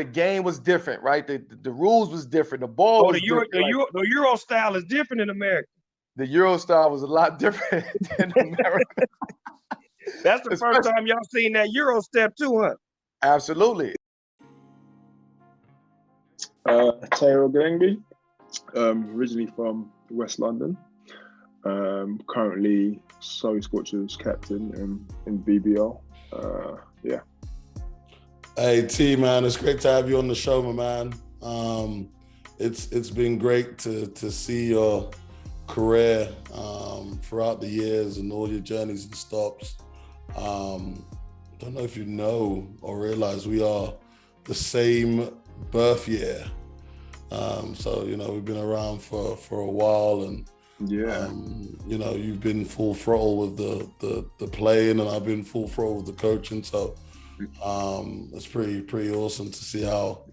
the game was different, right? The rules was different. The ball was different. The Euro style is different in America. The Euro style was a lot different than America. That's the first time y'all seen that Euro step too, huh? Absolutely. Tayo Ogedengbe, originally from West London. Currently Surrey Scorchers captain in BBL. Yeah. Hey T, man, it's great to have you on the show, my man. It's been great to see your career throughout the years and all your journeys and stops. Don't know if you know or realize we are the same birth year. So, you know, we've been around for a while, and yeah, you know, you've been full throttle with the playing, and I've been full throttle with the coaching. So it's pretty awesome to see how,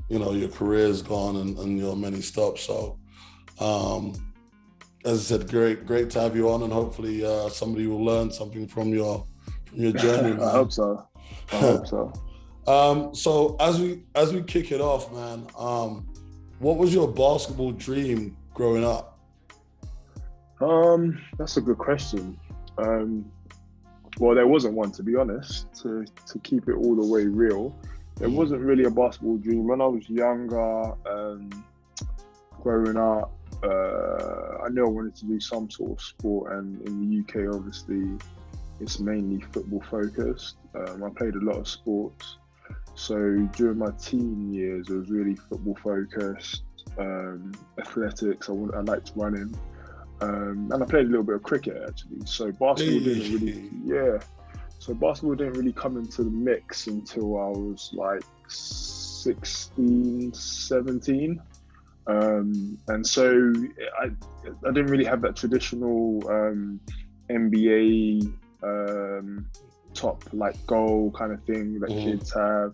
you know, your career's gone and your many stops. So as I said, great to have you on, and hopefully somebody will learn something from your journey, man. I hope so. So as we kick it off, man, what was your basketball dream growing up? That's a good question. Well, there wasn't one, to be honest. To keep it all the way real, there wasn't really a basketball dream when I was younger. Growing up, I knew I wanted to do some sort of sport, and in the UK, obviously, it's mainly football focused. I played a lot of sports. So during my teen years, it was really football focused, athletics. I liked running, and I played a little bit of cricket actually. So basketball didn't really come into the mix until I was like 16, 17. And so I didn't really have that traditional NBA top like goal kind of thing that kids have.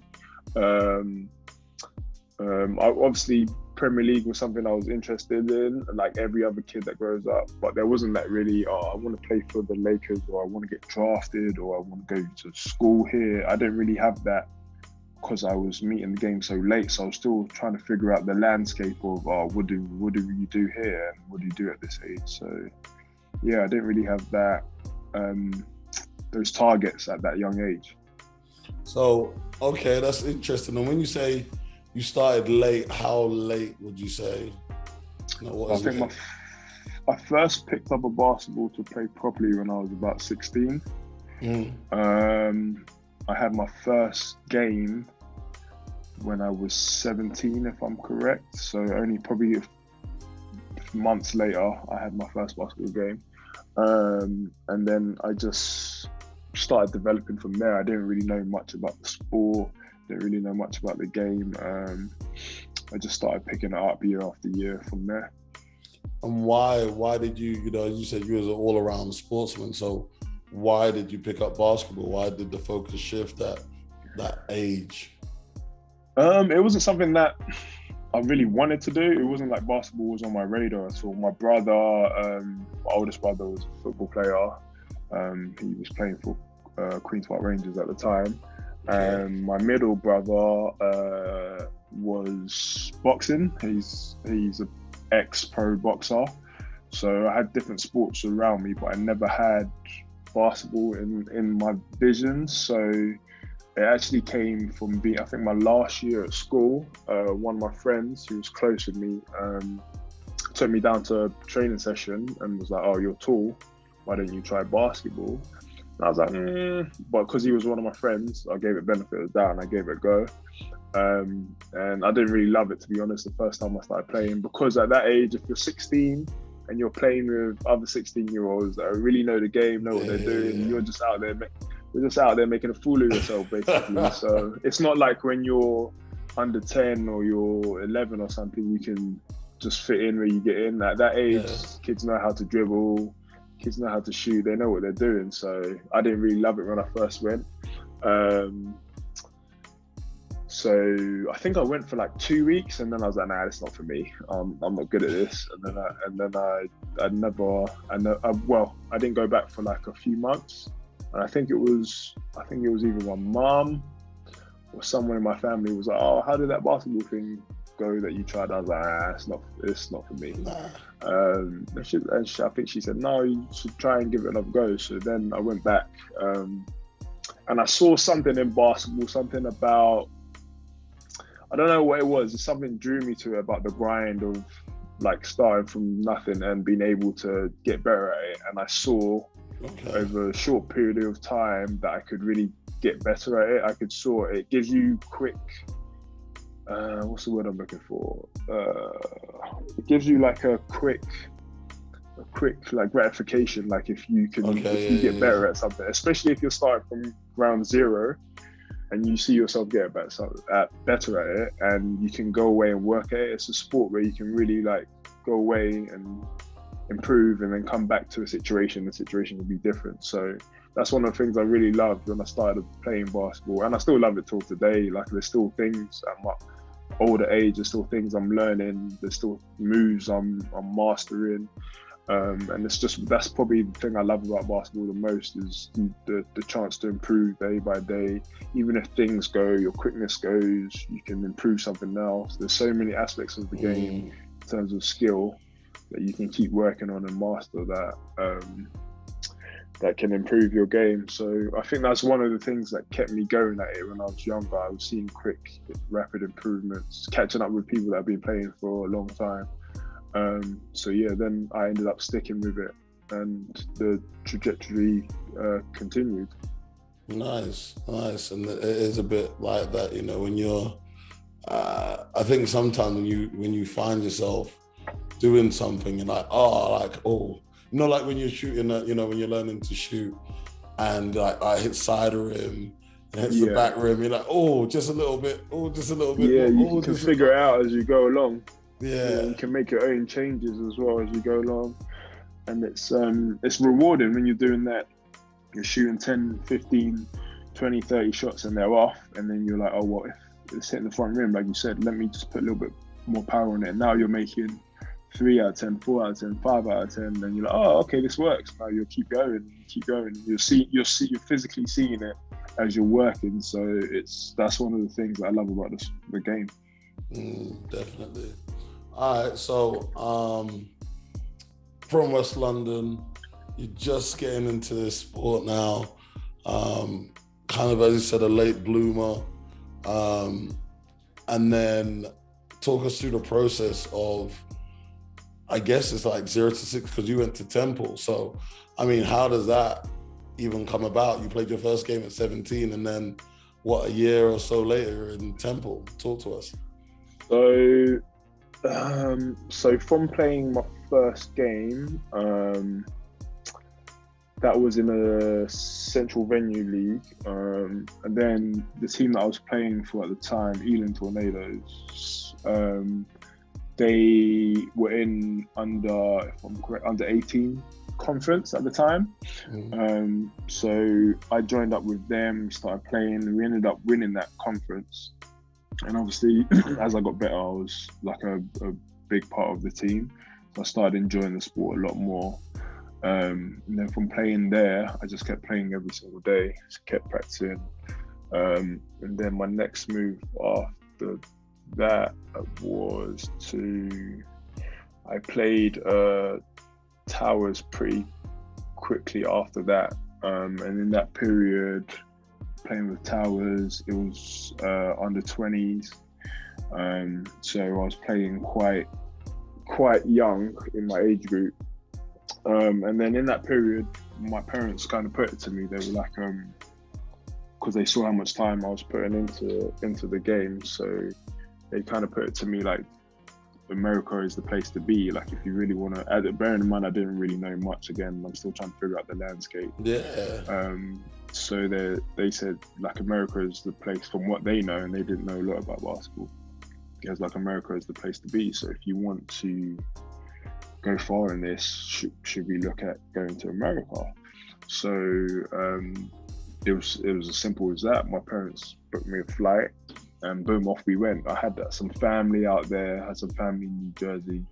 Obviously Premier League was something I was interested in, like every other kid that grows up, but there wasn't that really, I want to play for the Lakers, or I want to get drafted, or I want to go to school here. I didn't really have that because I was meeting the game so late, so I was still trying to figure out the landscape of what do you do here and what do you do at this age. So yeah, I didn't really have that those targets at that young age. So okay, that's interesting. And when you say you started late, how late would you say? I think I first picked up a basketball to play properly when I was about 16. I had my first game when I was 17, if I'm correct. So only probably months later, I had my first basketball game. And then I just started developing from there. I didn't really know much about the sport, didn't really know much about the game. I just started picking it up year after year from there. And why did you know, you said you was an all-around sportsman, so why did you pick up basketball? Why did the focus shift at that age? It wasn't something that I really wanted to do. It wasn't like basketball was on my radar at all. My brother, my oldest brother, was a football player. He was playing for Queen's Park Rangers at the time. My middle brother was boxing. He's an ex-pro boxer. So I had different sports around me, but I never had basketball in my vision. So it actually came from I think my last year at school, one of my friends who was close with me took me down to a training session and was like, "Oh, you're tall, why don't you try basketball?" And I was like, But because he was one of my friends, I gave it benefit of the doubt and I gave it a go. And I didn't really love it, to be honest, the first time I started playing, because at that age, if you're 16 and you're playing with other 16-year-olds that really know the game, know what they're doing, you're just out there making a fool of yourself, basically. So it's not like when you're under 10 or you're 11 or something, you can just fit in where you get in. At that age, kids know how to dribble, kids know how to shoot, they know what they're doing. So I didn't really love it when I first went. So I think I went for like 2 weeks, and then I was like, nah, it's not for me. I'm not good at this. And then I didn't go back for like a few months. And I think it was either my mum someone in my family was like, "Oh, how did that basketball thing go that you tried?" I was like, it's not for me. Nah. I think she said, "No, you should try and give it another go." So then I went back, and I saw something in basketball, something about, I don't know what it was. Something drew me to it about the grind of like starting from nothing and being able to get better at it. And I saw over a short period of time that I could really get better at it. It gives you quick, what's the word I'm looking for? It gives you like a quick like gratification. Like if you get better at something, especially if you're starting from ground zero and you see yourself get better at it, and you can go away and work at it. It's a sport where you can really like go away and improve and then come back to a situation. The situation will be different. So that's one of the things I really loved when I started playing basketball, and I still love it till today. Like there's still things at my older age, there's still things I'm learning, there's still moves I'm mastering. And that's probably the thing I love about basketball the most, is the chance to improve day by day. Even if things go, your quickness goes, you can improve something else. There's so many aspects of the game in terms of skill that you can keep working on and master that can improve your game. So I think that's one of the things that kept me going at it when I was younger. I was seeing quick, rapid improvements, catching up with people that have been playing for a long time. So yeah, then I ended up sticking with it, and the trajectory continued. Nice. And it is a bit like that, you know, when you're, I think sometimes when you find yourself doing something, you're like, you know, like when you're shooting, you know, when you're learning to shoot, and like I hit side rim and hits the back rim, you're like, just a little bit. Yeah, you can figure it out as you go along. Yeah, you can make your own changes as well as you go along, and it's rewarding when you're doing that. You're shooting 10, 15, 20, 30 shots and they're off, and then you're like, oh, what if it's hitting the front rim, like you said, let me just put a little bit more power on it. Now you're making 3 out of 10, 4 out of 10, 5 out of 10, then you're like, oh, okay, this works. Now you'll keep going. You're physically seeing it as you're working. So that's one of the things that I love about the game. Definitely. All right, so from West London, you're just getting into this sport now, kind of, as you said, a late bloomer, and then talk us through the process of, I guess it's like 0 to 6, because you went to Temple. So, I mean, how does that even come about? You played your first game at 17, and then a year or so later in Temple? Talk to us. So from playing my first game, that was in a central venue league, and then the team that I was playing for at the time, Ealing Tornadoes, they were in under 18 conference at the time. So I joined up with them, started playing, and we ended up winning that conference. And obviously, as I got better, I was like a big part of the team. So I started enjoying the sport a lot more. And then from playing there, I just kept playing every single day, just kept practicing. And then my next move after that was I played Towers pretty quickly after that. And in that period, playing with Towers, it was under 20s. So I was playing quite young in my age group. And then in that period, my parents kind of put it to me. They were like, because they saw how much time I was putting into the game, so they kind of put it to me like, America is the place to be. Like, if you really want to, bearing in mind I didn't really know much. Again, I'm still trying to figure out the landscape. Yeah. So they said like America is the place, from what they know, and they didn't know a lot about basketball. It was like, America is the place to be. So if you want to go far in this, should we look at going to America? So it was as simple as that. My parents booked me a flight, and boom, off we went. I had some family out there, had some family in New Jersey,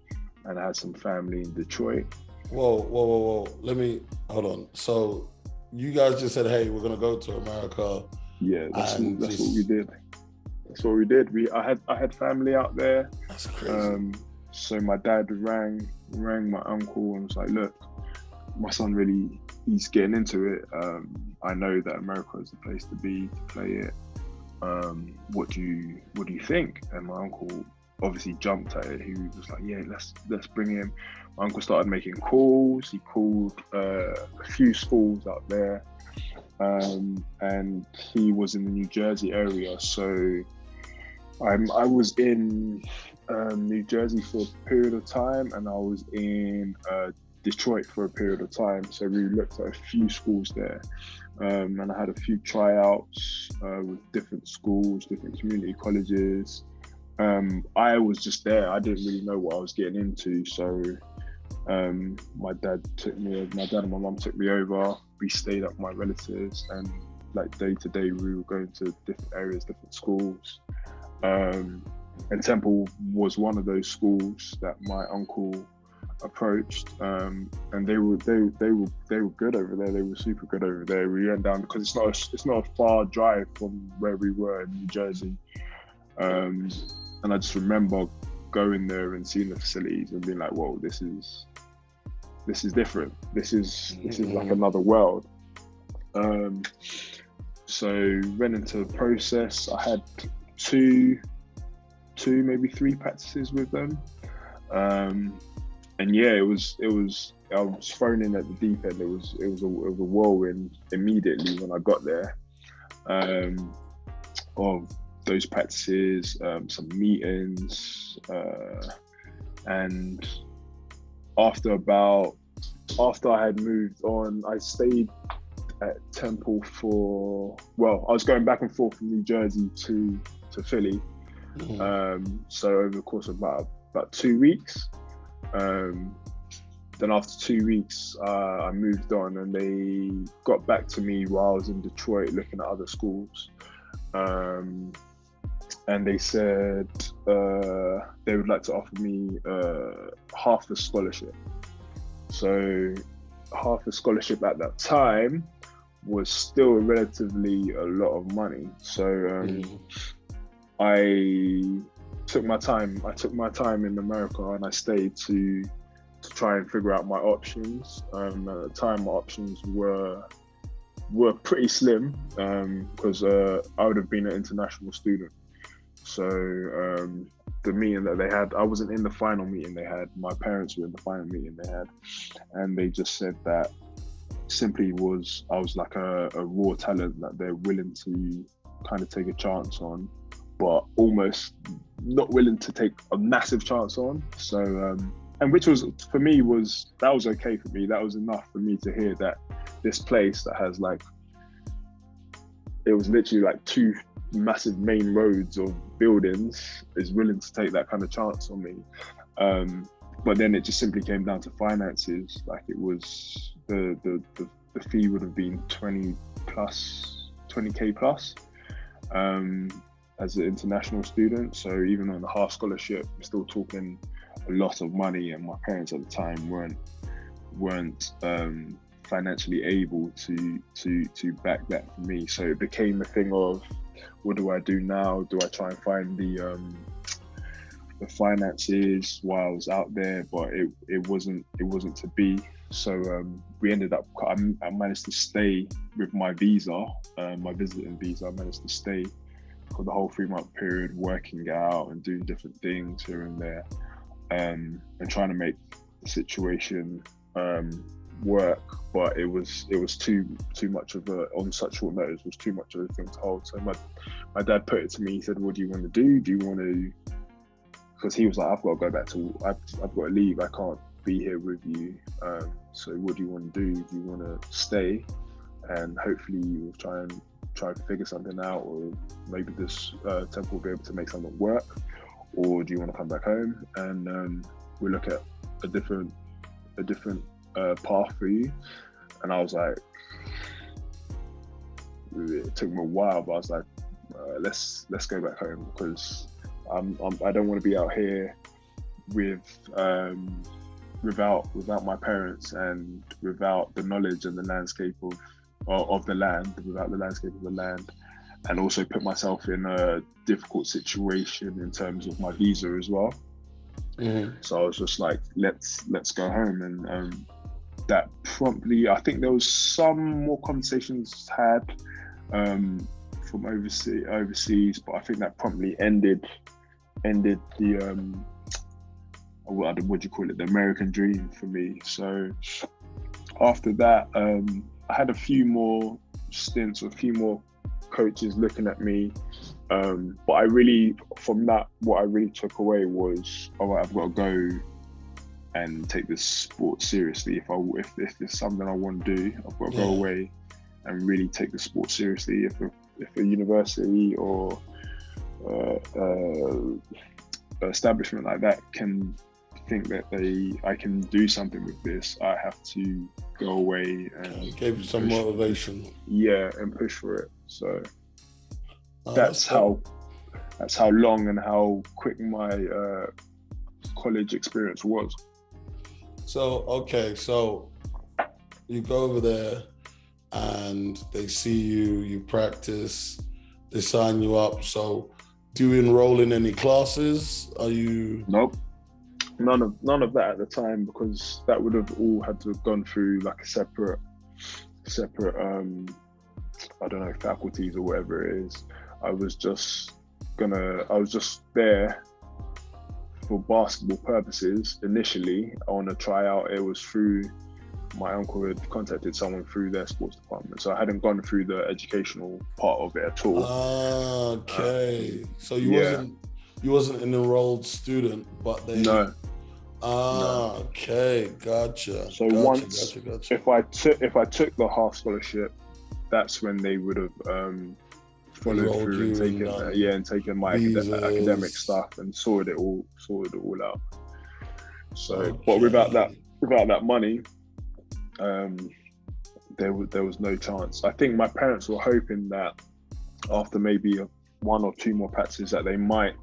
and I had some family in Detroit. Whoa. Let me, hold on. So you guys just said, hey, we're going to go to America. Yeah, that's what we did. That's what we did. I had family out there. That's crazy. So my dad rang my uncle and was like, look, my son really, he's getting into it. I know that America is the place to be to play it. What do you think? And my uncle obviously jumped at it. He was like, yeah, let's bring him. My uncle started making calls. He called a few schools out there, and he was in the New Jersey area. So I was in New Jersey for a period of time, and I was in Detroit for a period of time. So we looked at a few schools there, and I had a few tryouts with different schools, different community colleges. I was just there. I didn't really know what I was getting into. So my dad and my mum took me over. We stayed at my relatives, and like day to day we were going to different areas, different schools. And Temple was one of those schools that my uncle approached, and they were good over there. They were super good over there. We went down because it's not a far drive from where we were in New Jersey, and I just remember going there and seeing the facilities and being like, whoa, this is different. This is like another world. So went into the process. I had two, maybe three practices with them. And yeah, it was I was thrown in at the deep end. It was a whirlwind immediately when I got there. Of those practices, some meetings, and after I had moved on, I stayed at Temple I was going back and forth from New Jersey to Philly. So over the course of about 2 weeks. Then after 2 weeks, I moved on, and they got back to me while I was in Detroit looking at other schools. And they said they would like to offer me half the scholarship. So half the scholarship at that time was still relatively a lot of money. So I took my time. I took my time in America, and I stayed to try and figure out my options. At the time, my options were pretty slim because I would have been an international student. So the meeting that they had, I wasn't in the final meeting they had. My parents were in the final meeting they had, and they just said that simply I was like a raw talent that they're willing to kind of take a chance on, but almost not willing to take a massive chance on. So and which was, for me, that was okay for me. That was enough for me to hear that this place that has it was literally like two massive main roads of buildings is willing to take that kind of chance on me. But then it just simply came down to finances. Like, it was the fee would have been 20K plus as an international student. So even on the half scholarship, we're still talking a lot of money, and my parents at the time weren't financially able to back that for me. So it became a thing of, what do I do now? Do I try and find the finances while I was out there? But it wasn't to be. So we ended up, I managed to stay with my visa, my visiting visa. I managed to stay for the whole 3-month period, working out and doing different things here and there, and trying to make the situation work. But it was too much of on such short notice, was too much of a thing to hold. So my dad put it to me. He said, what do you want to do? Do you want to, because he was like, I've got to go back to, I've got to leave, I can't be here with you. So what do you want to do? Do you want to stay and hopefully you'll try to figure something out, or maybe this temple will be able to make something work, or do you want to come back home and we'll look at a different path for you? And I was like, it took me a while, but I was like, let's go back home, because I don't want to be out here without my parents and without the knowledge and the landscape of the land, without the landscape of the land, and also put myself in a difficult situation in terms of my visa as well. So I was just like, let's go home, and that promptly, I think there was some more conversations had from overseas, but I think that promptly ended the what do you call it, the American dream for me. So after that, I had a few more stints, or a few more coaches looking at me, but I really, from that, what I really took away was, all right, I've got to go and take this sport seriously. If it's something I want to do, I've got to go away and really take the sport seriously. If a university or establishment like that can think that I can do something with this, I have to go away and gave you some motivation. And push for it. So that's how long and how quick my college experience was. So you go over there and they see you practice, they sign you up. So do you enroll in any classes? Are you? Nope. None of that at the time, because that would have all had to have gone through like a separate I don't know, faculties or whatever it is. I was just there for basketball purposes initially. I want to try out. It was through my uncle had contacted someone through their sports department, so I hadn't gone through the educational part of it at all. Okay, so you wasn't an enrolled student, but they no. Okay, gotcha. So gotcha. if I took the half scholarship, that's when they would have followed through and taken my academic stuff and sorted it all out. So, but without that money, there was no chance. I think my parents were hoping that after maybe one or two more practices that they might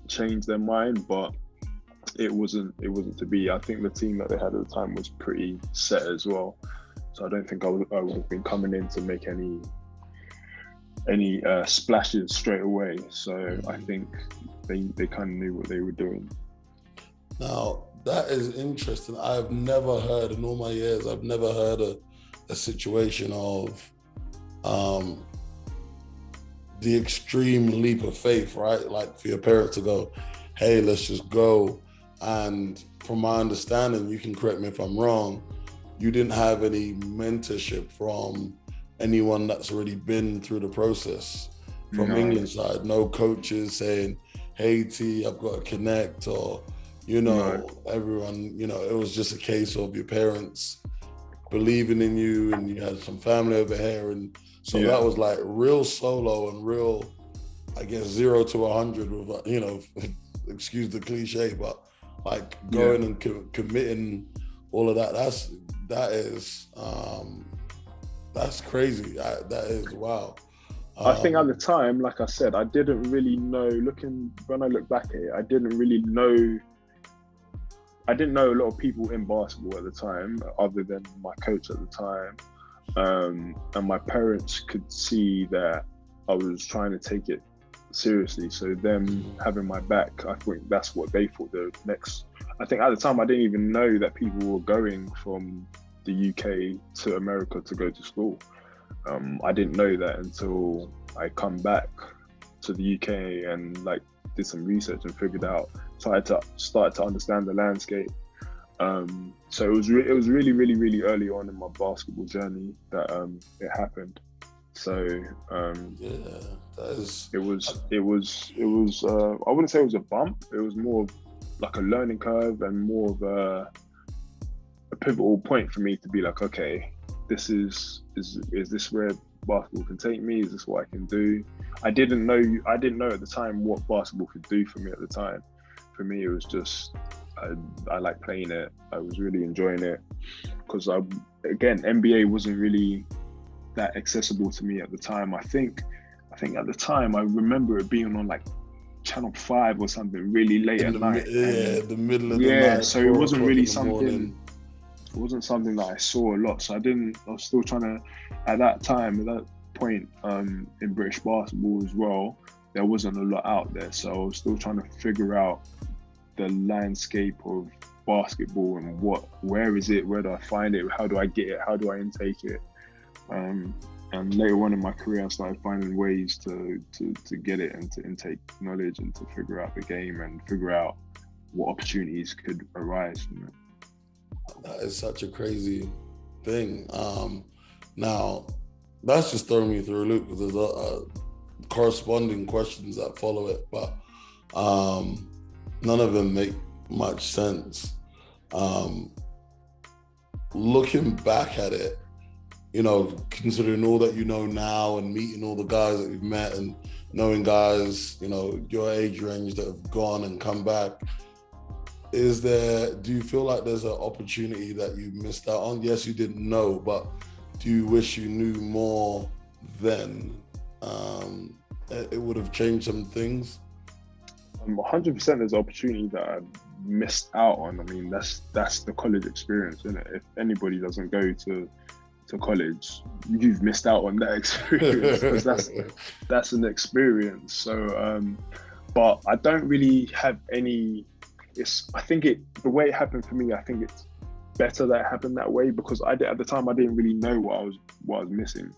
change their mind, but it wasn't to be. I think the team that they had at the time was pretty set as well, so I don't think I would have been coming in to make any splashes straight away. So I think they kind of knew what they were doing. Now that is interesting. I've never heard in all my years. I've never heard a situation of the extreme leap of faith, right? Like for your parents to go, "Hey, let's just go." And from my understanding, you can correct me if I'm wrong, you didn't have any mentorship from anyone that's already been through the process from England side. No coaches saying, "Hey T, I've got to connect," or everyone, it was just a case of your parents believing in you, and you had some family over here, and so that was like real solo and real, I guess, 0 to 100 with, excuse the cliche, but like going and committing all of that. That's crazy. That is wow. I think at the time, like I said, I didn't really know. When I look back at it, I didn't know a lot of people in basketball at the time, other than my coach at the time. And my parents could see that I was trying to take it seriously. So them having my back, I think that's what they thought the next. I think at the time I didn't even know that people were going from the UK to America to go to school. I didn't know that until I come back to the UK and like did some research and figured out, started to understand the landscape. So it was really, really, really early on in my basketball journey that it happened. So it was I wouldn't say it was a bump. It was more of like a learning curve and more of a pivotal point for me to be like, okay, is this where basketball can take me? Is this what I can do? I didn't know at the time what basketball could do for me at the time. For me, it was just I like playing it. I was really enjoying it because again, NBA wasn't really that accessible to me at the time. I think at the time I remember it being on like Channel 5 or something really late at night. The middle of the night. So it wasn't really something. It wasn't something that I saw a lot. So I was still trying to, at that time, point in British basketball as well, there wasn't a lot out there. So I was still trying to figure out the landscape of basketball and where is it, where do I find it, how do I get it, how do I intake it. And later on in my career, I started finding ways to get it and to intake knowledge and to figure out the game and figure out what opportunities could arise from it. That is such a crazy thing. Now, that's just throwing me through a loop because there's corresponding questions that follow it, but none of them make much sense. Looking back at it, you know, considering all that you know now and meeting all the guys that you've met and knowing guys, you know, your age range that have gone and come back, do you feel like there's an opportunity that you missed out on? Yes, you didn't know, but do you wish you knew more then? It would have changed some things. 100% there's an opportunity that I missed out on. I mean, that's the college experience, isn't it? If anybody doesn't go to college, you've missed out on that experience because that's an experience. So, but I don't really have any. I think the way it happened for me, I think it's better that it happened that way because at the time I didn't really know what I was missing.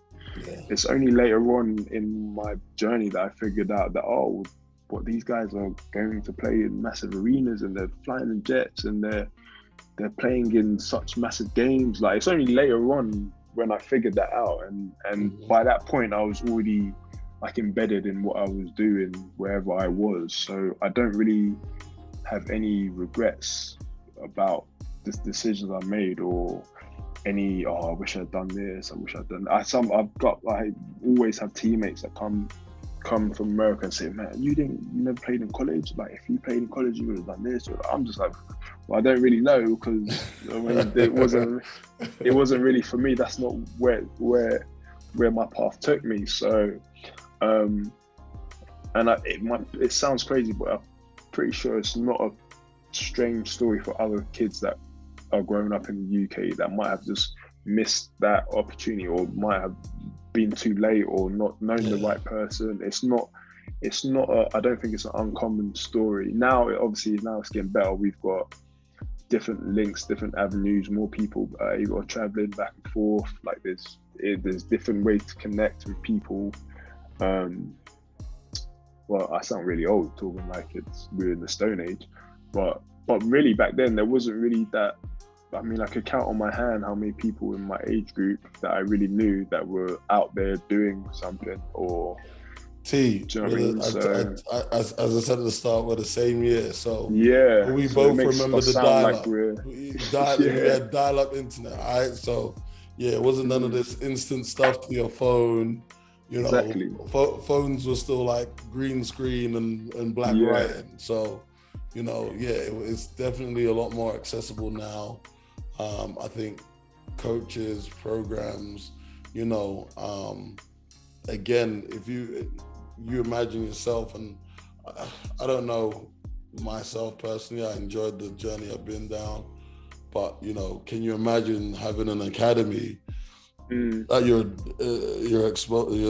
Yeah. It's only later on in my journey that I figured out that what these guys are going to play in massive arenas and they're flying in jets and they're playing in such massive games. Like, it's only later on when I figured that out, and by that point I was already like embedded in what I was doing wherever I was. So I don't really have any regrets about the decisions I made or any I wish I'd done this, I wish I'd done that. I always have teammates that come from America and say, man, you never played in college? Like, if you played in college you would have done this. I'm just like, well, I don't really know because I mean, it wasn't really for me. That's not where my path took me. So it sounds crazy, but I'm pretty sure it's not a strange story for other kids that are growing up in the UK that might have just missed that opportunity or might have been too late or not known the right person. It's not I don't think it's an uncommon story. Now it's getting better. We've got different links, different avenues, more people are traveling back and forth. Like there's different ways to connect with people. Well, I sound really old talking like we're in the Stone Age, but really back then there wasn't really that. I mean, I could count on my hand how many people in my age group that I really knew that were out there doing something or. Do you know what I mean? As I said at the start, we're the same year, so yeah, we both remember the dial-up. We had dial-up internet, all right? So yeah, it wasn't none of this instant stuff to your phone. You know, exactly. Phones were still like green screen and black writing. So, you know, it's definitely a lot more accessible now. I think coaches, programs, you know, again, if you imagine yourself, and I don't know myself personally, I enjoyed the journey I've been down, but you know, can you imagine having an academy at your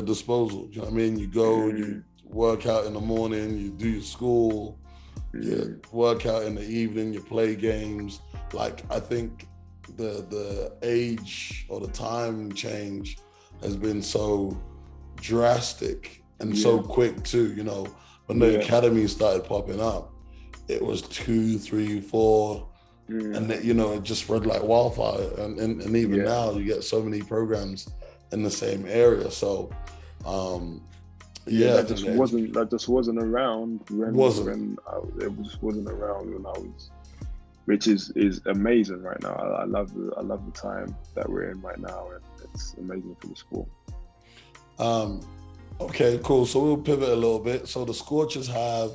disposal? Do you know what I mean? You go, you work out in the morning, you do your school, you work out in the evening, you play games. Like, I think the age or the time change has been so drastic and so quick too. You know, when the academy started popping up, it was 2, 3, 4, and you know, it just spread like wildfire. And even now, you get so many programs in the same area. So, that just wasn't around when it just wasn't around when I was. Which is amazing right now. I love the time that we're in right now, and it's amazing for the sport. Okay, cool. So we'll pivot a little bit. So the Scorchers have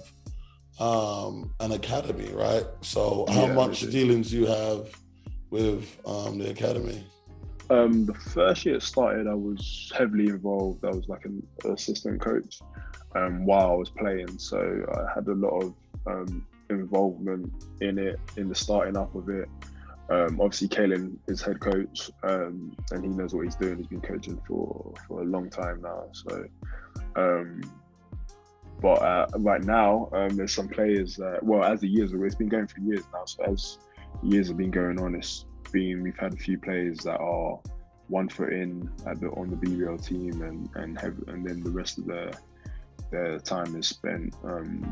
an academy, right? So how much dealings do you have with the academy? The first year it started, I was heavily involved. I was like an assistant coach while I was playing, so I had a lot of involvement in it, in the starting up of it. Obviously, Kalen is head coach, and he knows what he's doing. He's been coaching for a long time now. So, but right now, there's some players. As the years, it's been going for years now. So as years have been going on, we've had a few players that are 1 foot in on the BBL team, and then the rest of their time is spent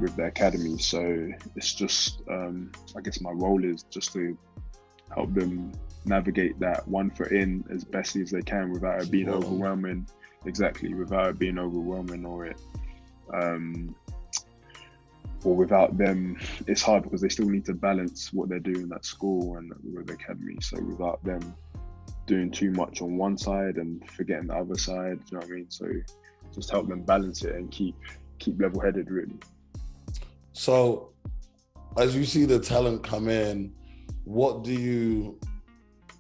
with the academy. So it's just, I guess my role is just to help them navigate that 1 foot in as best as they can without it being overwhelming. Exactly, without it being overwhelming or without them. It's hard because they still need to balance what they're doing at school and with the academy. So without them doing too much on one side and forgetting the other side, do you know what I mean? So just help them balance it and keep level-headed, really. So as you see the talent come in, what do you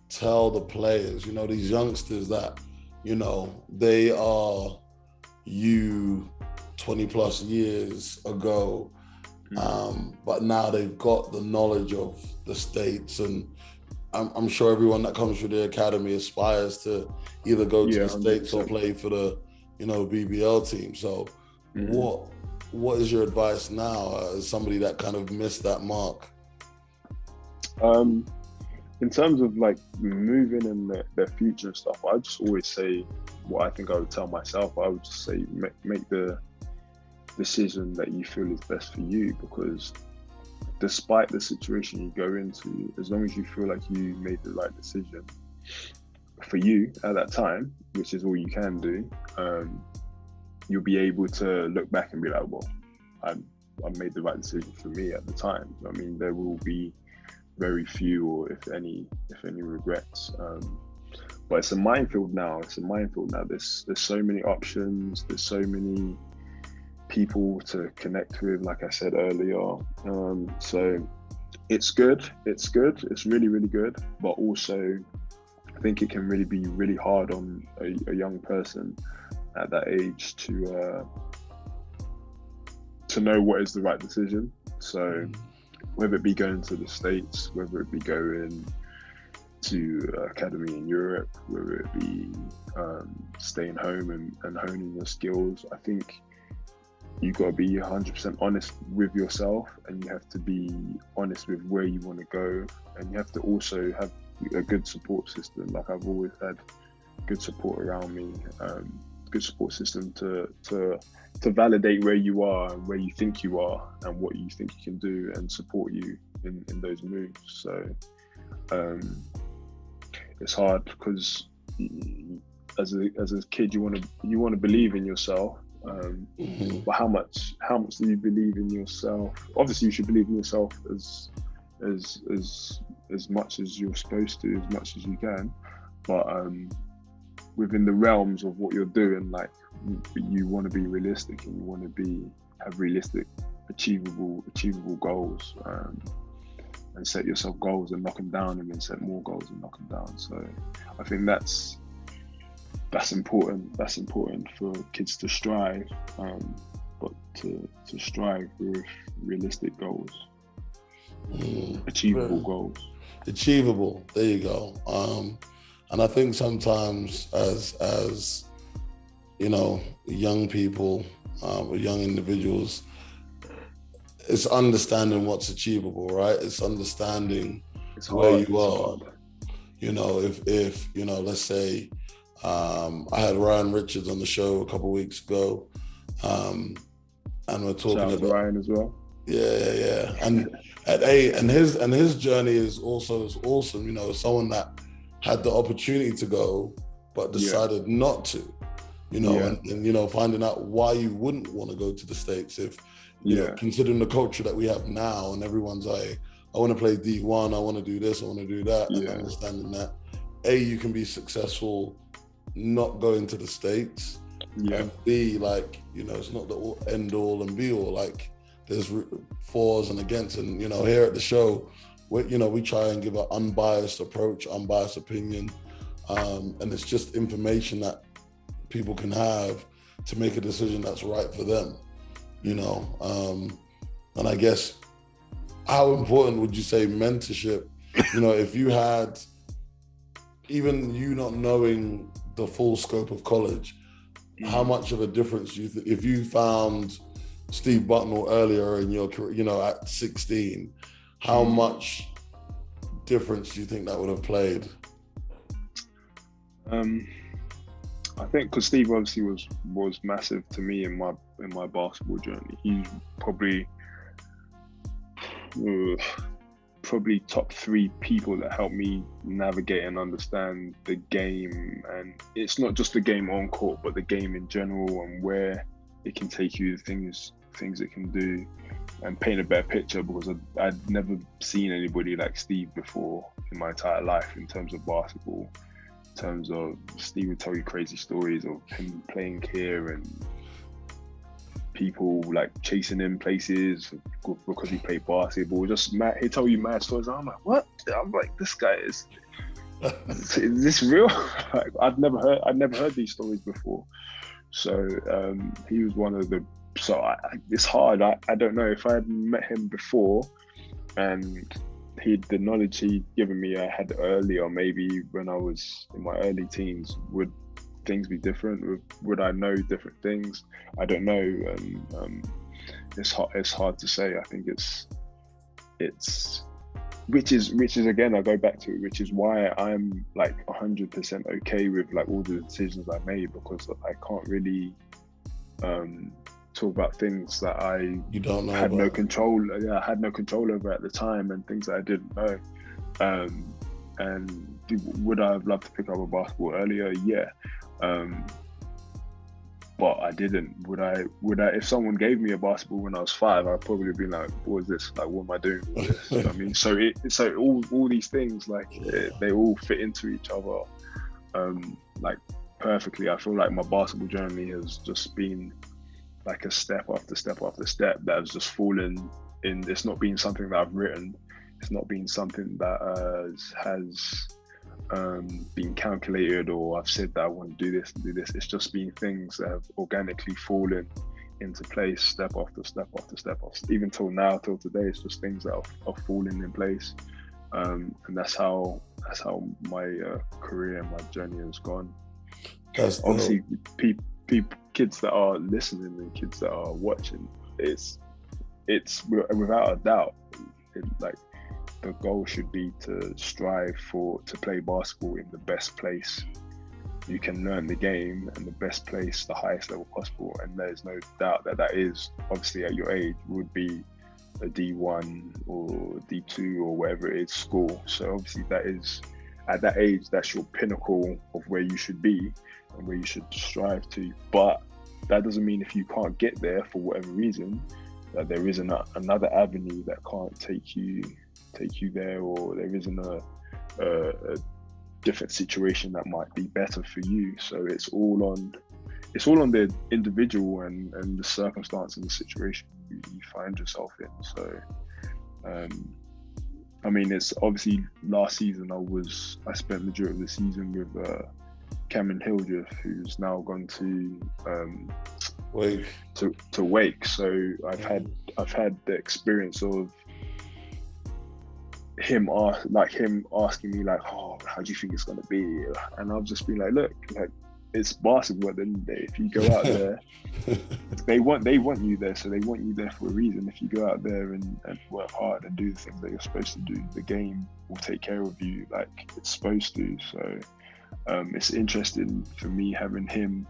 tell the players, these youngsters that, they are you 20 plus years ago, but now they've got the knowledge of the States, and I'm sure everyone that comes through the academy aspires to either go to the States 100%. Or play for the, BBL team. So what is your advice now as somebody that kind of missed that mark? In terms of like moving and their future and stuff, I just always say what I think I would tell myself. I would just say make the decision that you feel is best for you, because despite the situation you go into, as long as you feel like you made the right decision for you at that time, which is all you can do, you'll be able to look back and be like, well, I made the right decision for me at the time. I mean, there will be very few, or if any regrets. But it's a minefield now. There's so many options. There's so many people to connect with, like I said earlier. So it's good. It's really, really good. But also, I think it can really be really hard on a young person at that age to know what is the right decision. So whether it be going to the States, whether it be going to academy in Europe, whether it be staying home and honing your skills, I think you've got to be 100% honest with yourself, and you have to be honest with where you want to go, and you have to also have a good support system. Like I've always had good support around me, good support system to validate where you are and where you think you are and what you think you can do, and support you in those moves. So it's hard because as a kid you want to believe in yourself, but how much do you believe in yourself? Obviously you should believe in yourself as much as you're supposed to, as much as you can, but within the realms of what you're doing, like you want to be realistic, and you want to have realistic, achievable goals, and set yourself goals and knock them down, and then set more goals and knock them down. So I think that's important. That's important for kids to strive, but to strive with realistic goals, achievable goals. Achievable. There you go. And I think sometimes as young people, or young individuals, it's understanding what's achievable, right? It's understanding where you are. If let's say I had Ryan Richards on the show a couple of weeks ago, and we're talking about Ryan as well. Yeah. And his journey is also awesome. Someone that had the opportunity to go, but decided not to, and finding out why you wouldn't want to go to the States if, considering the culture that we have now, and everyone's like, I want to play D1, I want to do this, I want to do that, and understanding that, you can be successful not going to the States, and B, it's not the end all and be all, like there's fors and against, and here at the show, we try and give an unbiased approach, unbiased opinion, and it's just information that people can have to make a decision that's right for them, and I guess, how important would you say mentorship you know, if you had, even you not knowing the full scope of college, how much of a difference do you think, if you found Steve Bucknell earlier in your career, you know, at 16, how much difference do you think that would have played? I think because Steve obviously was massive to me in my basketball journey. He's probably top 3 people that helped me navigate and understand the game. And it's not just the game on court, but the game in general and where it can take you, things it can do, and paint a better picture, because I'd never seen anybody like Steve before in my entire life in terms of basketball. In terms of, Steve would tell you crazy stories of him playing here and people like chasing him places because he played basketball. Just mad, he'd tell you mad stories. I'm like, what? I'm like, this guy is this real? Like, I'd never heard these stories before. So he was one of the. So it's hard. I don't know if I had met him before, and the knowledge he'd given me I had earlier, maybe when I was in my early teens, would things be different? Would I know different things? I don't know. It's hard to say. I think it's which is again, I go back to it, which is why I'm like 100% okay with like all the decisions I made, because I can't really talk about things that you don't know, had no control. Yeah, I had no control over at the time, and things that I didn't know. And would I have loved to pick up a basketball earlier? Yeah, but I didn't. Would I? If someone gave me a basketball when I was 5, I'd probably be like, "What is this? Like, what am I doing with this?" You know what I mean, so all these things, like they all fit into each other, like perfectly. I feel like my basketball journey has just been like a step after step after step that has just fallen in. It's not been something that I've written. It's not been something that has been calculated, or I've said that I want to do this and do this. It's just been things that have organically fallen into place, step after step after step. Even till now, till today, it's just things that are falling in place, and that's how my career and my journey has gone. Obviously, kids that are listening and kids that are watching, it's without a doubt, like the goal should be to strive to play basketball in the best place you can learn the game, and the best place, the highest level possible. And there's no doubt that is, obviously at your age, would be a D1 or D2 or whatever it is school. So obviously that is, at that age, that's your pinnacle of where you should be and where you should strive to. But that doesn't mean if you can't get there for whatever reason, that there isn't another avenue that can't take you there, or there isn't a different situation that might be better for you. So it's all on the individual and the circumstance and the situation you find yourself in. So I mean, it's obviously last season I spent the majority of the season with Cameron Hildreth, who's now gone to Wake. So I've had the experience of him asking me like, "Oh, how do you think it's gonna be?" And I've just been like, "Look, like, it's basketball at the end of the day. If you go out there, they want you there, so they want you there for a reason. If you go out there and work hard and do the things that you're supposed to do, the game will take care of you like it's supposed to." So it's interesting for me having him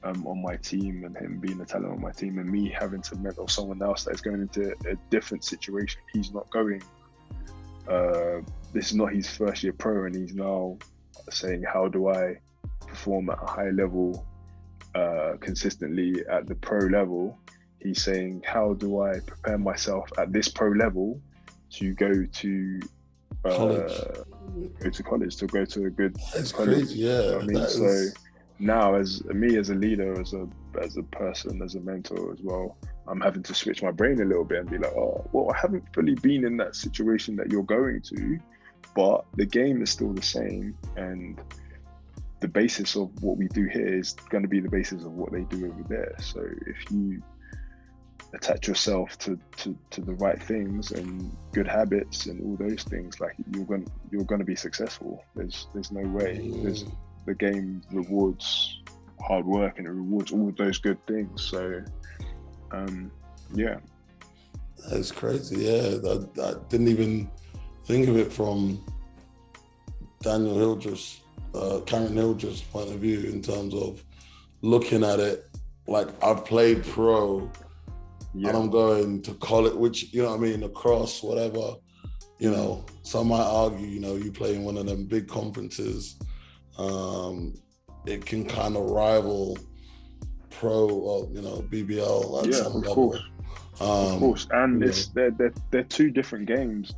on my team, and him being a talent on my team, and me having to mentor someone else that's going into a different situation. He's not going. This is not his first year pro, and he's now saying, "How do I perform at a high level consistently at the pro level?" He's saying, "How do I prepare myself at this pro level to go to college, to go to a good That's college?" crazy, yeah. You know what I mean? So now, as a leader, as a person, as a mentor as well, I'm having to switch my brain a little bit and be like, "Oh, well, I haven't fully been in that situation that you're going to, but the game is still the same, and the basis of what we do here is going to be the basis of what they do over there. So if you attach yourself to the right things and good habits and all those things, like you're gonna be successful. There's no way. The game rewards hard work and it rewards all those good things. So yeah. That's crazy. Yeah, I didn't even think of it from Karen Hildreth's point of view in terms of looking at it like I've played pro and I'm going to college, which, you know what I mean, across whatever, you know, some might argue, you know, you play in one of them big conferences, it can kind of rival pro or, you know, BBL at some level. Of course, and they're two different games.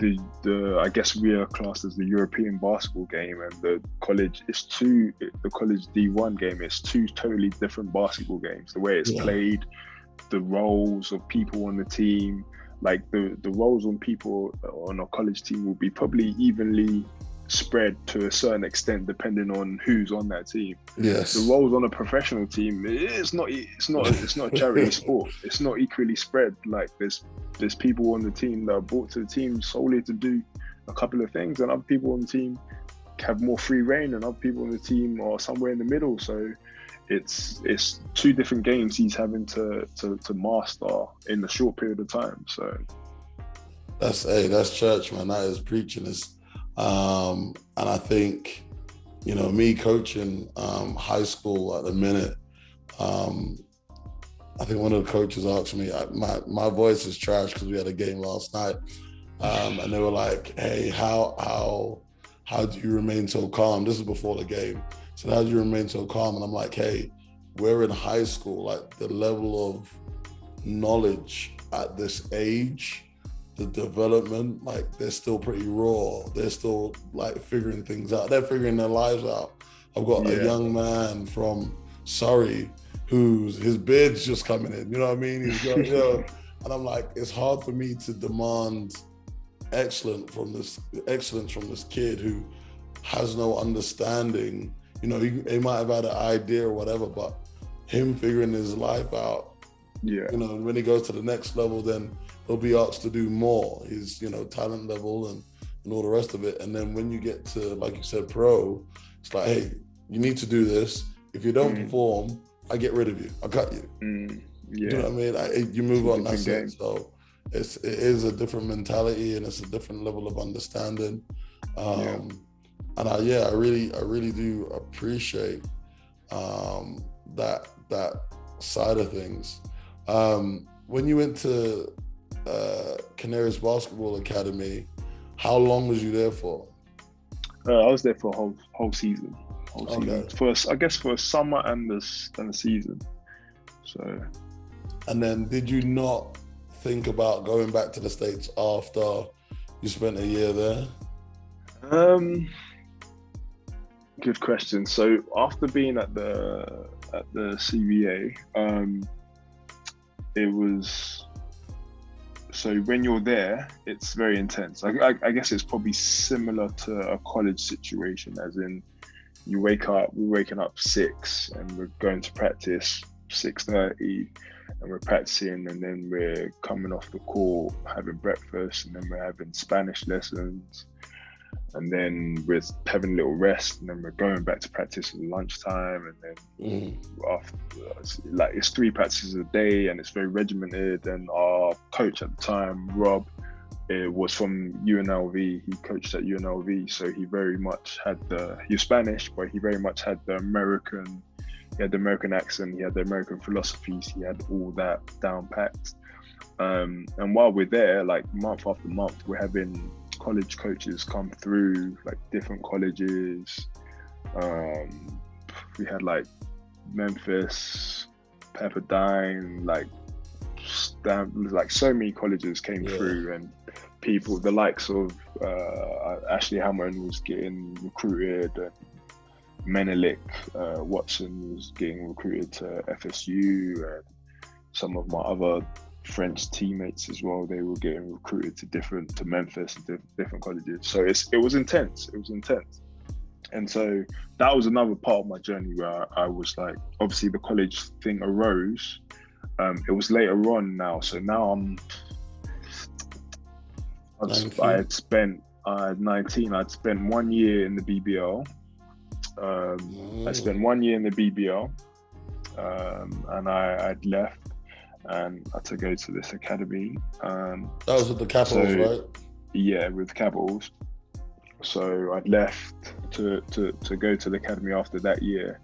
The I guess we are classed as the European basketball game, and the college D1 game is two totally different basketball games. The way it's played, the roles of people on the team, like the roles on people on a college team will be probably evenly spread to a certain extent depending on who's on that team. Yes. The roles on a professional team, it's not a charity sport. It's not equally spread. Like there's people on the team that are brought to the team solely to do a couple of things, and other people on the team have more free reign, and other people on the team are somewhere in the middle. So it's two different games he's having to master in a short period of time. So that's church, man. That is preaching. And I think, you know, me coaching high school at the minute, I think one of the coaches asked me, my voice is trash because we had a game last night, and they were like, hey, how do you remain so calm? This is before the game. So how do you remain so calm? And I'm like, hey, we're in high school, like the level of knowledge at this age, the development, like they're still pretty raw. They're still like figuring things out. They're figuring their lives out. I've got a young man from Surrey his beard's just coming in, you know what I mean? He's got, you know, and I'm like, it's hard for me to demand excellence from this kid who has no understanding. You know, he might have had an idea or whatever, but him figuring his life out, you know, when he goes to the next level, then he'll be asked to do more. His, you know, talent level and all the rest of it. And then when you get to, like you said, pro, it's like, hey, you need to do this. If you don't perform, I get rid of you. I cut you. You know what I mean? You move on. That's it. So it is a different mentality and it's a different level of understanding. And I really do appreciate that side of things. When you went to Canaries Basketball Academy, how long was you there for? I was there for a whole season. I guess for a summer and the season. So. And then did you not think about going back to the States after you spent a year there? Good question. So after being at the CBA, it was, so when you're there, it's very intense. I guess it's probably similar to a college situation, as in we're waking up 6 and we're going to practice 6:30 and we're practicing, and then we're coming off the court, having breakfast, and then we're having Spanish lessons, and then we're having a little rest, and then we're going back to practice at lunchtime, and then after, like, it's 3 practices a day and it's very regimented. And our coach at the time, Rob, was from UNLV. He coached at UNLV, so he very much had he was Spanish, but he very much had the American accent, he had the American philosophies, he had all that down packed. And while we're there, like month after month, we're having college coaches come through, like different colleges. We had like Memphis, Pepperdine, like so many colleges came through, and people, the likes of Ashley Hammond was getting recruited, and Menelik Watson was getting recruited to FSU, and some of my other French teammates as well, they were getting recruited to Memphis and different colleges. So it was intense. And so that was another part of my journey where I was like, obviously the college thing arose, It was later on now. So now I had spent 19. I'd spent 1 year in the BBL. I spent 1 year in the BBL, and I'd left, and I had to go to this academy. That was with the Capitals, right? Yeah, with Capitals. So I'd left to go to the academy after that year.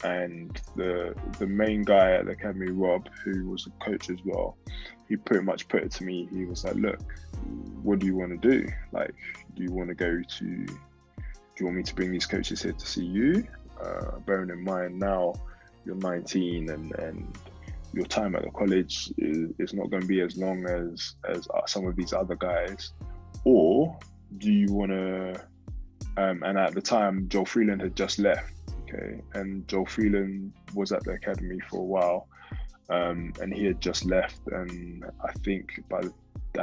And the main guy at the academy, Rob, who was a coach as well, he pretty much put it to me. He was like, "Look, what do you want to do? Like, do you want me to bring these coaches here to see you? Bearing in mind now you're 19 and your time at the college is not going to be as long as some of these other guys, or do you want to?" And at the time, Joel Freeland had just left. Okay, and Joel Freeland was at the academy for a while, and he had just left. And I think at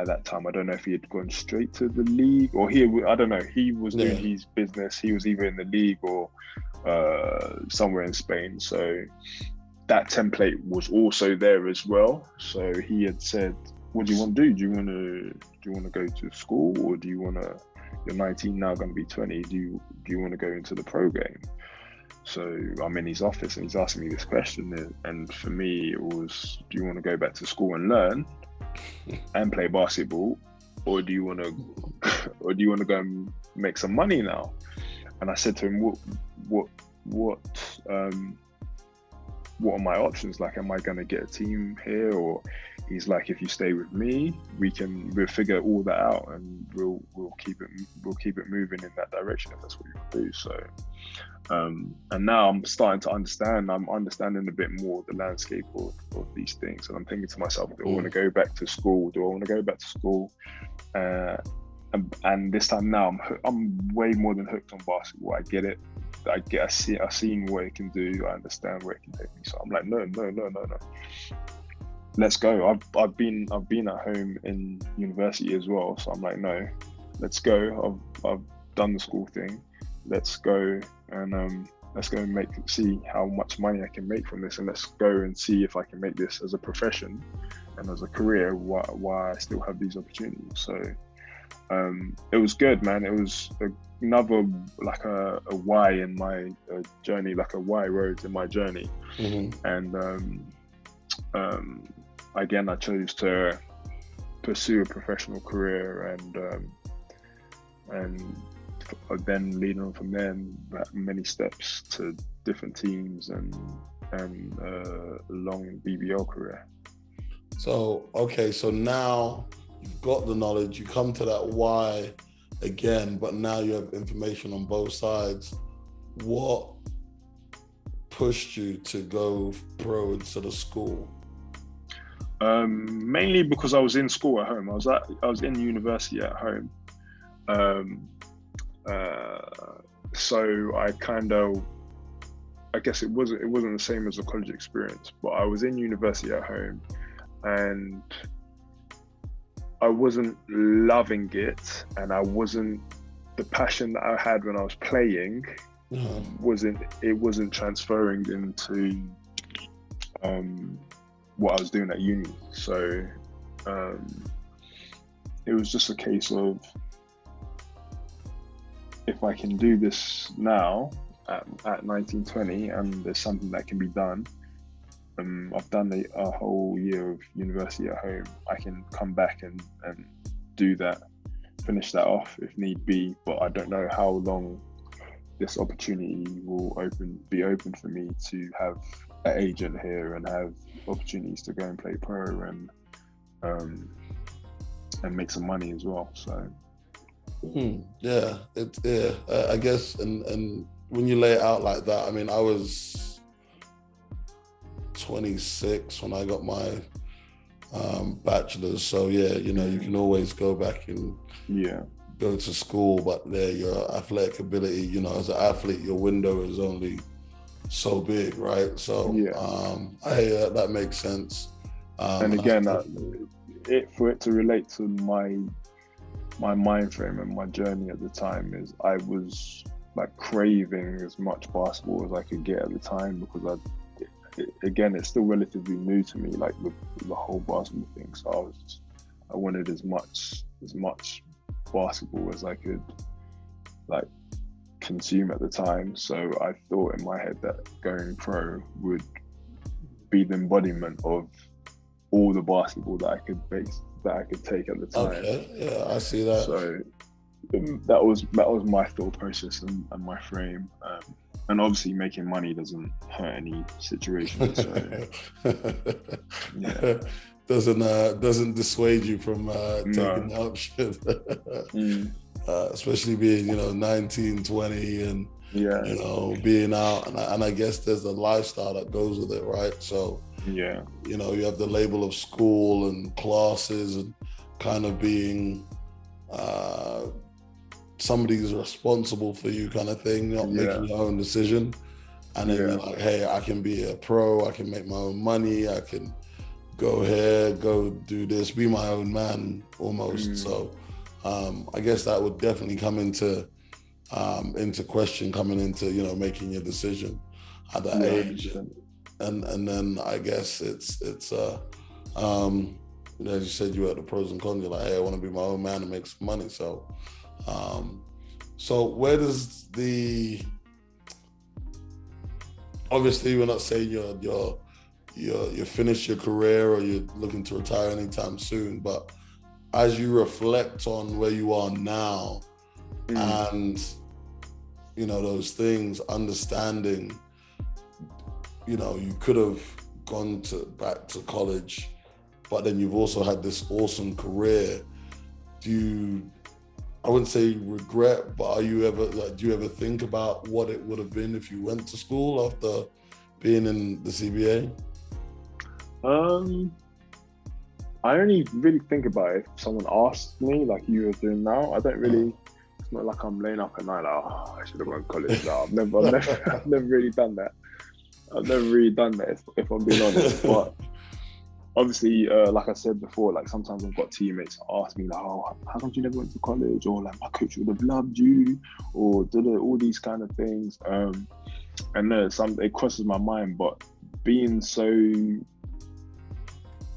that time, I don't know if he had gone straight to the league or I don't know. He was doing his business. He was either in the league or somewhere in Spain. So that template was also there as well. So he had said, "What do you want to do? Do you want to go to school, or do you want to? You're 19 now, going to be 20. Do you want to go into the pro game?" So I'm in his office and he's asking me this question, and for me it was, do you want to go back to school and learn and play basketball, or do you want to go and make some money now? And I said to him, what are my options? Like, am I going to get a team here? Or he's like, if you stay with me, we'll figure all that out, and we'll keep it moving in that direction if that's what you want to do. So and now I'm starting to understand. I'm understanding a bit more the landscape of these things, and I'm thinking to myself, do I want to go back to school? And this time now, I'm way more than hooked on basketball. I get it. I've seen what it can do. I understand where it can take me. So I'm like, no. Let's go. I've been at home in university as well. So I'm like, no, let's go. I've done the school thing. Let's go and let's go and see how much money I can make from this, and let's go and see if I can make this as a profession and as a career. Why I still have these opportunities. So it was good, man. It was another like a why in my journey, like a why road in my journey. And again, I chose to pursue a professional career, and then leading on from there, many steps to different teams and a long BBL career. So now you've got the knowledge, you come to that why again, but now you have information on both sides. What pushed you to go pro instead of school? Mainly because I was in school at home. I was in university at home. So I guess it wasn't the same as a college experience, but I was in university at home, and I wasn't loving it, and the passion that I had when I was playing wasn't transferring into what I was doing at uni. So it was just a case of, if I can do this now at 19, 20, and there's something that can be done. I've done a whole year of university at home. I can come back and do that, finish that off if need be. But I don't know how long this opportunity will be open for me to have an agent here and have opportunities to go and play pro and make some money as well. So. I guess, and when you lay it out like that, I mean, I was 26 when I got my bachelor's, so you can always go back and go to school, but your athletic ability, as an athlete, your window is only so big, right? So that makes sense. And again, for it to relate to my mind frame and my journey at the time, is I was like craving as much basketball as I could get at the time, because again, it's still relatively new to me, like the whole basketball thing. So I wanted as much basketball as I could like consume at the time. So I thought in my head that going pro would be the embodiment of all the basketball that I could take at the time. Okay, yeah, I see that. So that was my thought process and my frame. And obviously making money doesn't hurt any situation. So yeah. Doesn't dissuade you from taking the option. Especially being 19, 20 and being out, and I guess there's a lifestyle that goes with it, right? So you have the label of school and classes and kind of being somebody who's responsible for you kind of thing, not making your own decision. And then you're like, hey, I can be a pro, I can make my own money, I can go here, go do this, be my own man almost. So I guess that would definitely come into question coming into making your decision at that age. And then I guess it's as you said, you had the pros and cons. You're like, hey, I want to be my own man and make some money. So so where does obviously we're not saying you finished your career or you're looking to retire anytime soon, but as you reflect on where you are now and those things, understanding you could have gone back to college, but then you've also had this awesome career. I wouldn't say regret, but do you ever think about what it would have been if you went to school after being in the CBA? I only really think about it if someone asked me, like you are doing now. I don't really. It's not like I'm laying up at night like, oh, I should have gone to college. No, I've never really done that. I've never really done that, if I'm being honest. But obviously, like I said before, like sometimes I've got teammates ask me like, oh, how come you never went to college? Or like, my coach would have loved you, or all these kind of things. And it crosses my mind, but being so,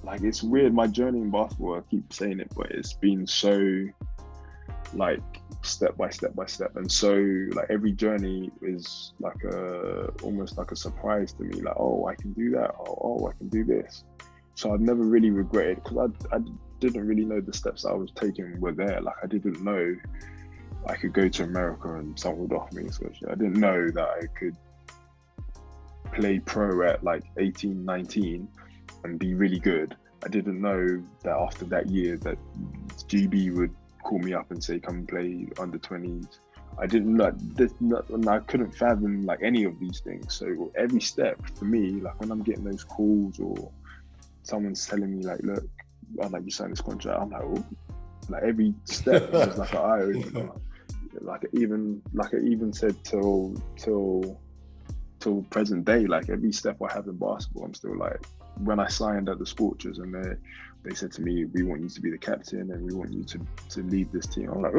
like, it's weird. My journey in basketball, I keep saying it, but it's been so like step by step by step, and so like every journey is like almost like a surprise to me. Like, oh, I can do that. Oh, I can do this. So I've never really regretted, because I didn't really know the steps I was taking were there. Like, I didn't know I could go to America and someone would offer me a scholarship. I didn't know that I could play pro at like 18, 19 and be really good. I didn't know that after that year that GB would call me up and say, come and play under 20s. I didn't know and I couldn't fathom like any of these things. So every step for me, like when I'm getting those calls or someone's telling me like, look, I'd like you sign this contract, I'm like, oh, like every step was like an eye opener. Like I even said till present day, like every step I have in basketball, I'm still like, when I signed at the Scorchers and they said to me, we want you to be the captain and we want you to lead this team. I'm like,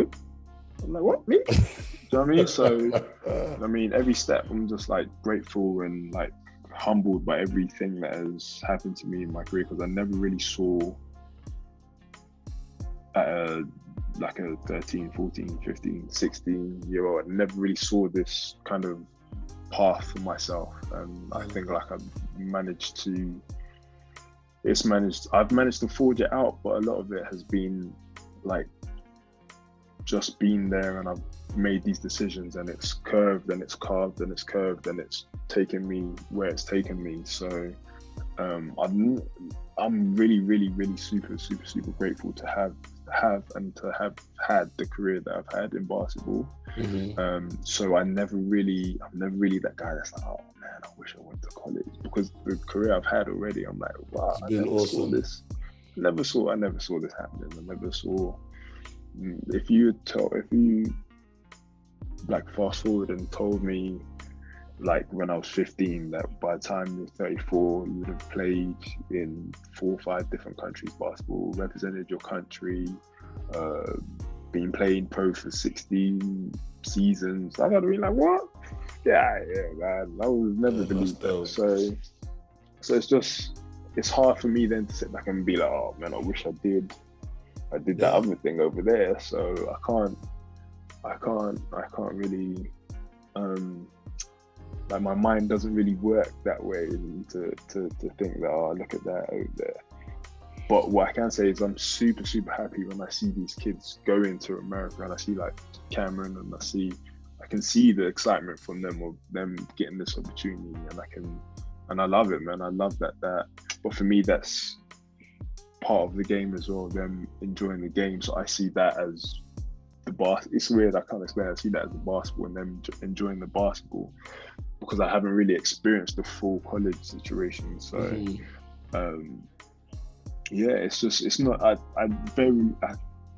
what, me? Do you know what I mean? So, I mean, every step I'm just like grateful and like humbled by everything that has happened to me in my career, because I never really saw like a 13, 14, 15, 16-year-old, I never really saw this kind of path for myself. And I think like I've managed to forge it out, but a lot of it has been like just been there, and I've made these decisions, and it's curved and it's carved and it's curved and it's taken me where it's taken me. So I'm really, really, really super, super, super grateful to have had the career that I've had in basketball. So I'm never really that guy that's like, oh man, I wish I went to college, because the career I've had already, I'm like, wow, I never saw this happening. I never saw. If you like fast forward and told me like when I was 15 that by the time you're 34 you would have played in 4 or 5 different countries basketball, represented your country, been playing pro for 16 seasons, I would have been like, what? Yeah, man, I was never believed that. So So it's hard for me then to sit back and be like, oh man, I wish I did that other thing over there. So I can't really, like my mind doesn't really work that way to think that, oh, look at that over there. But what I can say is I'm super, super happy when I see these kids going to America, and I see like Cameron, and I can see the excitement from them of them getting this opportunity, and I love it, man. I love that. But for me, that's part of the game as well, them enjoying the game. So I see that as it's weird, I can't explain. I see that as the basketball and them enjoying the basketball, because I haven't really experienced the full college situation. So it's not, I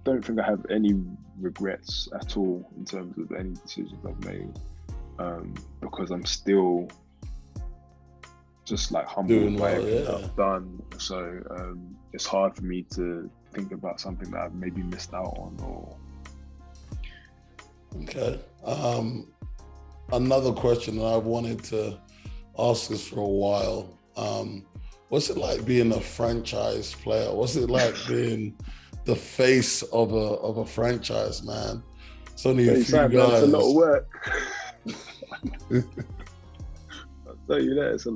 don't think I have any regrets at all in terms of any decisions I've made, because I'm still just like humbled by everything I've done. So it's hard for me to think about something that I've maybe missed out on. Or okay. Another question that I've wanted to ask us for a while. What's it like being a franchise player? What's it like being the face of a franchise, man? It's only a few guys. It's a lot of work. I'll tell you that. It's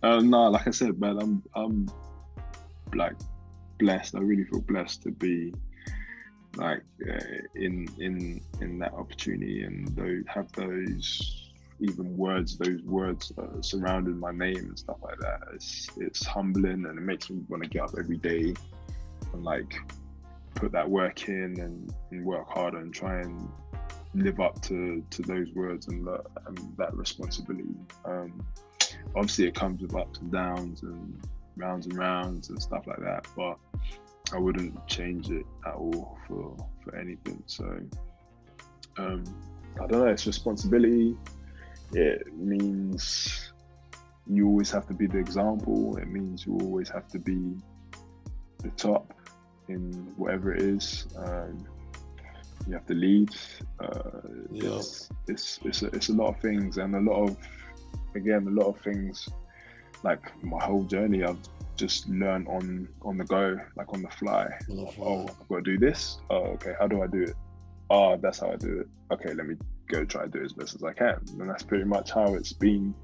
like I said, man, I'm like blessed. I really feel blessed to be like in that opportunity, and have those words surrounding my name and stuff like that. It's humbling, and it makes me want to get up every day and like put that work in and work harder and try and live up to those words and that responsibility. Obviously it comes with ups and downs and rounds and stuff like that, but I wouldn't change it at all for anything. So I don't know, it's responsibility. It means you always have to be the example. It means you always have to be the top in whatever it is. You have to lead. It's a lot of things, and a lot of things. Like my whole journey, I've just learned on the go, like on the fly. Oh, I've got to do this. Oh, okay. How do I do it? Oh, that's how I do it. Okay, let me go try to do it as best as I can. And that's pretty much how it's been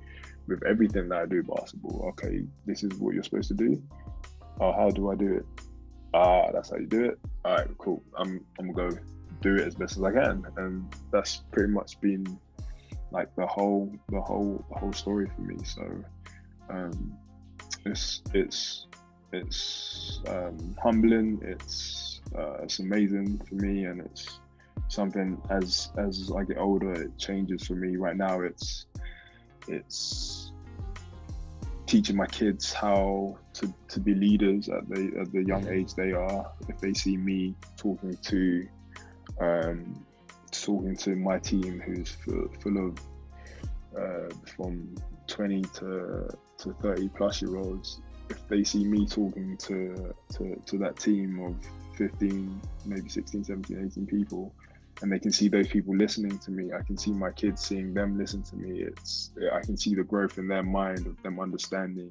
with everything that I do basketball. Okay, this is what you're supposed to do. Oh, how do I do it? Ah, that's how you do it. All right, cool. I'm gonna go do it as best as I can, and that's pretty much been like the whole story for me. So it's humbling. It's amazing for me, and it's something as I get older, it changes for me. Right now, it's teaching my kids how to be leaders at the young age they are. If they see me talking to my team, who's full of from 20 to 30 plus year olds, if they see me talking to that team of 15, maybe 16, 17, 18 people, and they can see those people listening to me, I can see my kids seeing them listen to me. I can see the growth in their mind of them understanding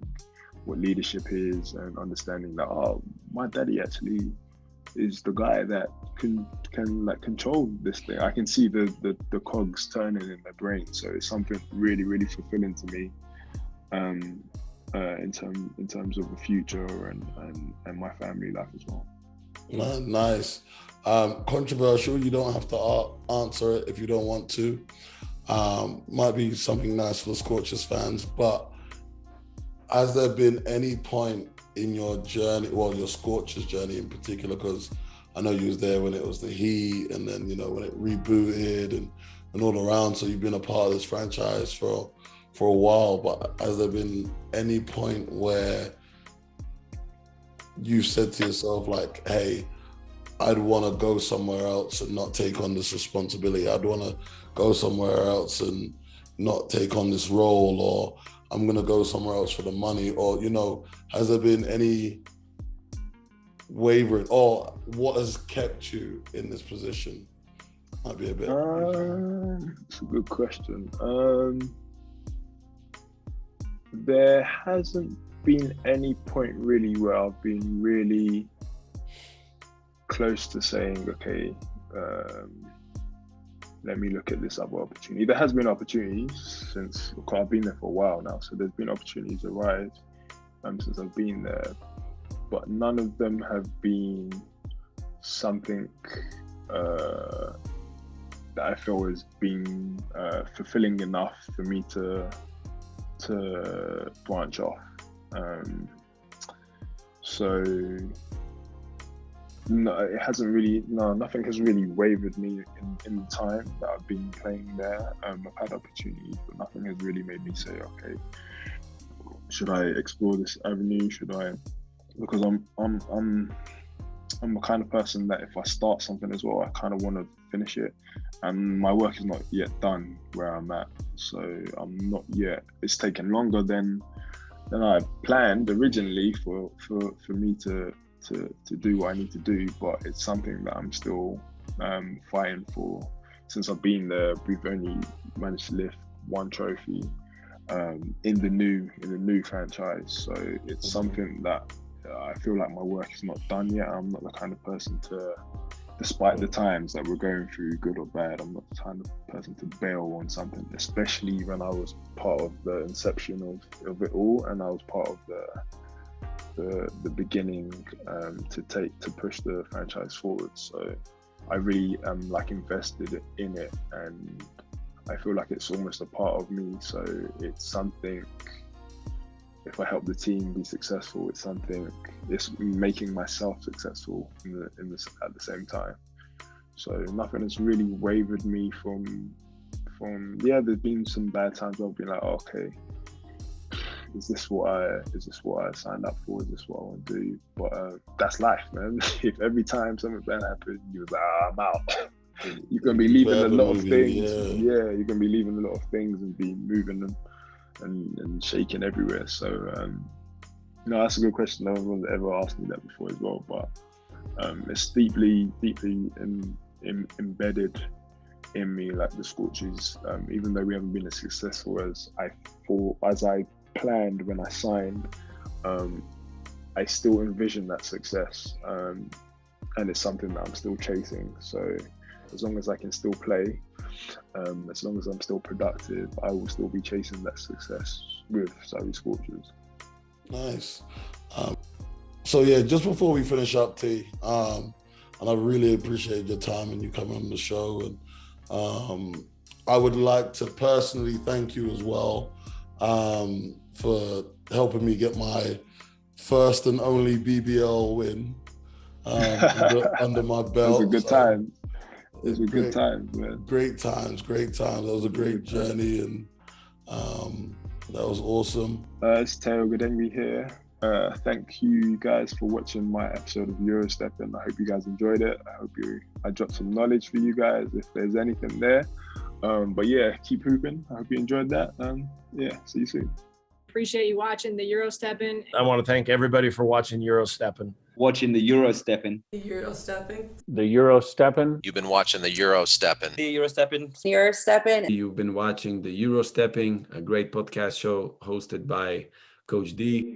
what leadership is, and understanding that, oh, my daddy actually is the guy that can like control this thing. I can see the cogs turning in their brain. So it's something really, really fulfilling to me, in terms of the future and my family life as well. Nice. Controversial, you don't have to answer it if you don't want to. Might be something nice for the Scorchers fans, but has there been any point in your journey, well, your Scorchers journey in particular, because I know you was there when it was the Heat, and then, you know, when it rebooted and all around, so you've been a part of this franchise for a while, but has there been any point where you said to yourself, like, hey, I'd want to go somewhere else and not take on this responsibility. I'd want to go somewhere else and not take on this role, or I'm going to go somewhere else for the money, or, you know, has there been any wavering, or what has kept you in this position? Might be a bit. It's a good question. There hasn't been any point really where I've been really close to saying, okay, let me look at this other opportunity. There has been opportunities since I've been there for a while now, so there's been opportunities arise since I've been there, but none of them have been something that I feel has been fulfilling enough for me to branch off. So no, it hasn't really. No, nothing has really wavered me in the time that I've been playing there. I've had opportunities, but nothing has really made me say, okay, should I explore this avenue? Should I? Because I'm the kind of person that if I start something as well, I kind of want to finish it, and my work is not yet done where I'm at. So I'm not yet. It's taken longer than I planned originally for me to do what I need to do, but it's something that I'm still fighting for. Since I've been there, we've only managed to lift one trophy in the new franchise. So it's something that I feel like my work is not done yet. I'm not the kind of person to, despite the times that we're going through, good or bad, I'm not the kind of person to bail on something, especially when I was part of the inception of it all, and I was part of the beginning to push the franchise forward. So I really am like invested in it, and I feel like it's almost a part of me. So it's something, if I help the team be successful, it's making myself successful at the same time. So nothing has really wavered me from there's been some bad times where I've been like, oh, okay, is this what I signed up for? Is this what I want to do? But that's life, man. If every time something bad happens, you're like, I'm out. You're gonna be leaving a lot of things. Yeah, you're gonna be leaving a lot of things and be moving them and shaking everywhere. So no, that's a good question. No one's ever asked me that before as well. But it's deeply embedded in me, like the Scorchers. Even though we haven't been as successful as I planned when I signed, I still envision that success, and it's something that I'm still chasing. So as long as I can still play, as long as I'm still productive, I will still be chasing that success with Surrey Scorchers. Nice. So yeah, just before we finish up, T, and I really appreciate your time and you coming on the show, and I would like to personally thank you as well for helping me get my first and only BBL win under my belt. It was a good time. It was a good time, man. Great times. That was a great journey, and that was awesome. It's Tayo Ogedengbe here. Thank you guys for watching my episode of EuroStepping. I hope you guys enjoyed it. I dropped some knowledge for you guys if there's anything there. But yeah, keep hooping. I hope you enjoyed that. Yeah, see you soon. Appreciate you watching the EuroStepping. I want to thank everybody for watching EuroStepping. Watching the EuroStepping. The EuroStepping. The EuroStepping. You've been watching the EuroStepping. The EuroStepping. EuroStepping. You've been watching the EuroStepping, a great podcast show hosted by Coach D.